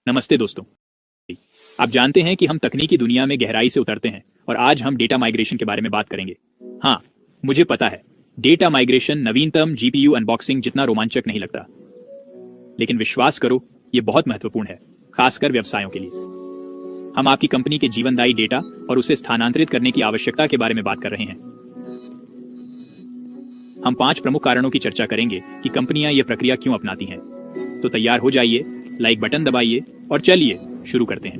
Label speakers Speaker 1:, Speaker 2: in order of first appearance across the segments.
Speaker 1: नमस्ते दोस्तों। आप जानते हैं कि हम तकनीकी दुनिया में गहराई से उतरते हैं और आज हम डेटा माइग्रेशन के बारे में बात करेंगे। हाँ, मुझे पता है, डेटा माइग्रेशन नवीनतम जीपीयू अनबॉक्सिंग जितना रोमांचक नहीं लगता, लेकिन विश्वास करो, यह बहुत महत्वपूर्ण है, खासकर व्यवसायों के लिए। हम आपकी कंपनी के जीवनदायी डेटा और उसे स्थानांतरित करने की आवश्यकता के बारे में बात कर रहे हैं। हम 5 प्रमुख कारणों की चर्चा करेंगे कि कंपनियां यह प्रक्रिया क्यों अपनाती हैं। तो तैयार हो जाइए, लाइक बटन दबाइए और चलिए शुरू करते हैं।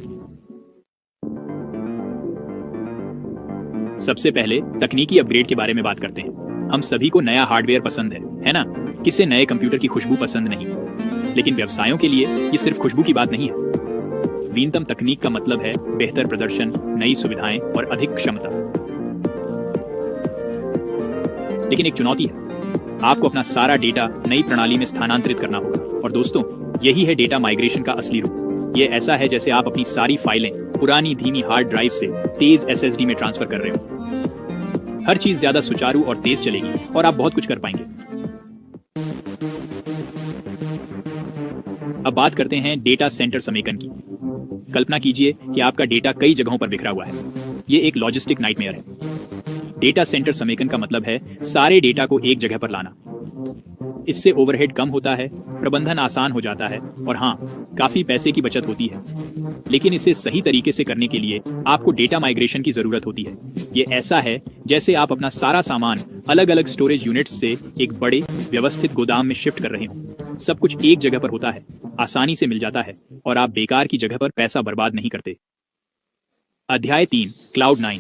Speaker 1: सबसे पहले तकनीकी अपग्रेड के बारे में बात करते हैं। हम सभी को नया हार्डवेयर पसंद है ना? किसे नए कंप्यूटर की खुशबू पसंद नहीं? लेकिन व्यवसायों के लिए ये सिर्फ खुशबू की बात नहीं है। नवीनतम तकनीक का मतलब है बेहतर प्रदर्शन, नई सुविधाएं और अधिक क्षमता। लेकिन एक चुनौती है, आपको अपना सारा डेटा नई प्रणाली में स्थानांतरित करना होगा। और दोस्तों, यही है डेटा माइग्रेशन का असली रूप। यह ऐसा है जैसे आप अपनी सारी फाइलें पुरानी धीमी हार्ड ड्राइव से तेज एसएसडी में ट्रांसफर कर रहे हो। हर चीज ज्यादा सुचारू और तेज चलेगी और आप बहुत कुछ कर पाएंगे। अब बात करते हैं डेटा सेंटर समेकन की। कल्पना कीजिए कि आपका डेटा कई जगहों पर बिखरा हुआ है। यह एक लॉजिस्टिक नाइटमेयर है। डेटा सेंटर समेकन का मतलब है सारे डेटा को एक जगह पर लाना। इससे ओवरहेड कम होता है, प्रबंधन आसान हो जाता है और हाँ, काफी पैसे की बचत होती है। लेकिन इसे सही तरीके से करने के लिए आपको डेटा माइग्रेशन की जरूरत होती है। ये ऐसा है जैसे आप अपना सारा सामान अलग अलग स्टोरेज यूनिट्स से एक बड़े व्यवस्थित गोदाम में शिफ्ट कर रहे हो। सब कुछ एक जगह पर होता है, आसानी से मिल जाता है और आप बेकार की जगह पर पैसा बर्बाद नहीं करते। अध्याय 3, क्लाउड 9।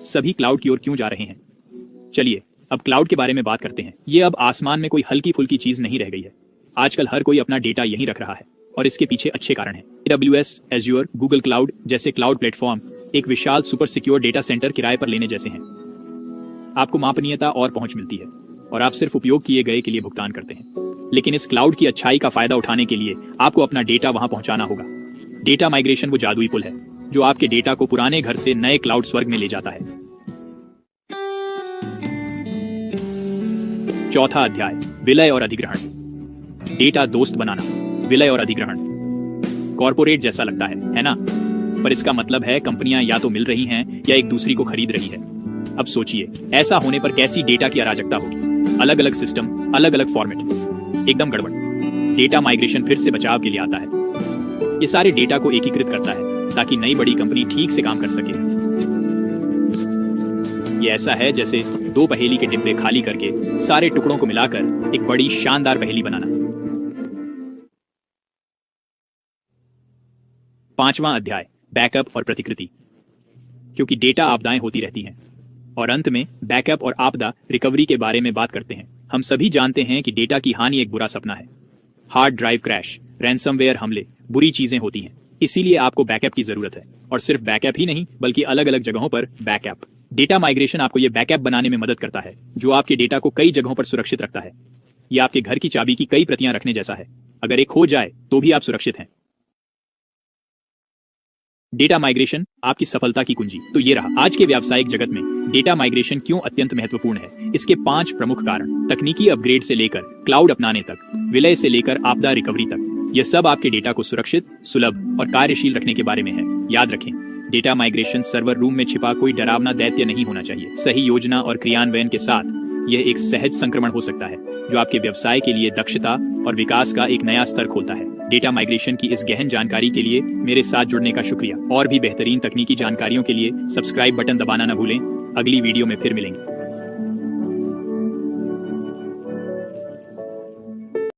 Speaker 1: सभी क्लाउड की ओर क्यों जा रहे हैं? चलिए अब क्लाउड के बारे में बात करते हैं। ये अब आसमान में कोई हल्की फुल्की चीज नहीं रह गई है। आजकल हर कोई अपना डेटा यहीं रख रहा है और इसके पीछे अच्छे कारण हैं। AWS, Azure, Google क्लाउड जैसे क्लाउड प्लेटफॉर्म एक विशाल सुपर सिक्योर डेटा सेंटर किराए पर लेने जैसे हैं। आपको मापनीयता और पहुंच मिलती है और आप सिर्फ उपयोग किए गए के लिए भुगतान करते हैं। लेकिन इस क्लाउड की अच्छाई का फायदा उठाने के लिए आपको अपना डेटा वहां पहुंचाना होगा। डेटा माइग्रेशन वो जादुई पुल है जो आपके डेटा को पुराने घर से नए क्लाउड स्वर्ग में ले जाता है। चौथा अध्याय, विलय और अधिग्रहण। डेटा दोस्त बनाना, विलय और अधिग्रहण। कॉर्पोरेट जैसा लगता है ना? पर इसका मतलब है कंपनियां या तो मिल रही हैं या एक दूसरी को खरीद रही है। अब सोचिए, ऐसा होने पर कैसी डेटा की अराजकता होगी। अलग अलग सिस्टम, अलग अलग फॉर्मेट, एकदम गड़बड़। डेटा माइग्रेशन फिर से बचाव के लिए आता है। ये सारे डेटा को एकीकृत करता है ताकि नई बड़ी कंपनी ठीक से काम कर सके। ये ऐसा है जैसे 2 पहेली के डिब्बे खाली करके सारे टुकड़ों को मिलाकर एक बड़ी शानदार पहेली बनाना। 5वां अध्याय, बैकअप और प्रतिकृति। क्योंकि डेटा आपदाएं होती रहती हैं और अंत में बैकअप और आपदा रिकवरी के बारे में बात करते हैं। हम सभी जानते हैं कि डेटा की हानि एक बुरा सपना है। हार्ड ड्राइव क्रैश, रैंसमवेयर हमले, बुरी चीजें होती हैं। इसीलिए आपको बैकअप की जरूरत है, और सिर्फ बैकअप ही नहीं बल्कि अलग अलग जगहों पर बैकअप। डेटा माइग्रेशन आपको यह बैकअप बनाने में मदद करता है जो आपके डेटा को कई जगहों पर सुरक्षित रखता है। यह आपके घर की चाबी की कई प्रतियां रखने जैसा है। अगर एक खो जाए तो भी आप सुरक्षित हैं। डेटा माइग्रेशन आपकी सफलता की कुंजी। तो ये रहा आज के व्यावसायिक जगत में डेटा माइग्रेशन क्यों अत्यंत महत्वपूर्ण है। इसके 5 प्रमुख कारण, तकनीकी अपग्रेड से लेकर क्लाउड अपनाने तक, विलय से लेकर आपदा रिकवरी तक। यह सब आपके डेटा को सुरक्षित, सुलभ और कार्यशील रखने के बारे में है। याद रखें, डेटा माइग्रेशन सर्वर रूम में छिपा कोई डरावना दैत्य नहीं होना चाहिए। सही योजना और क्रियान्वयन के साथ यह एक सहज संक्रमण हो सकता है जो आपके व्यवसाय के लिए दक्षता और विकास का एक नया स्तर खोलता है। डेटा माइग्रेशन की इस गहन जानकारी के लिए मेरे साथ जुड़ने का शुक्रिया। और भी बेहतरीन तकनीकी जानकारियों के लिए सब्सक्राइब बटन दबाना न भूलें। अगली वीडियो में फिर मिलेंगे।